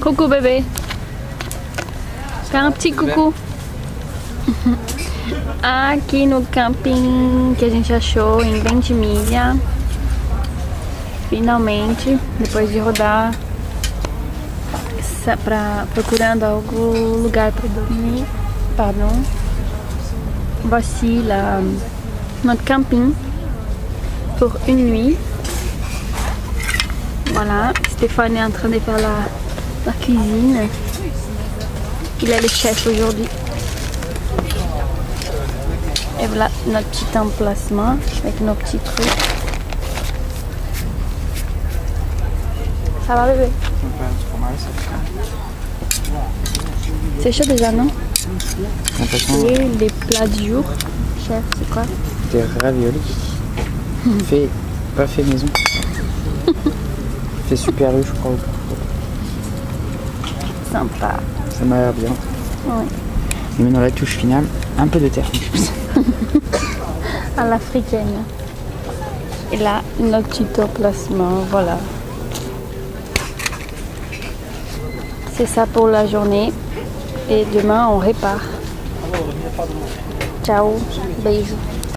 Coucou bébé. Fais un petit coucou. Aqui no camping que a gente achou em Vendimiglia. Finalmente, depois de rodar procurando algum lugar para dormir. Pardon. Voici notre camping pour une nuit. Voilà, Stéphane est en train de faire la cuisine. Il est le chef aujourd'hui. Et voilà notre petit emplacement avec nos petits trucs. Ça va bébé? C'est chaud déjà, non? Et les plats du jour, chef, c'est quoi? Des raviolis. Pas fait maison. Fait Super U, je crois. Sympa. Ça m'a l'air bien. Oui. Et maintenant la touche finale, un peu de terre. À l'africaine. Et là, notre petit emplacement, voilà. C'est ça pour la journée. Et demain, on répare. Ciao, bisous.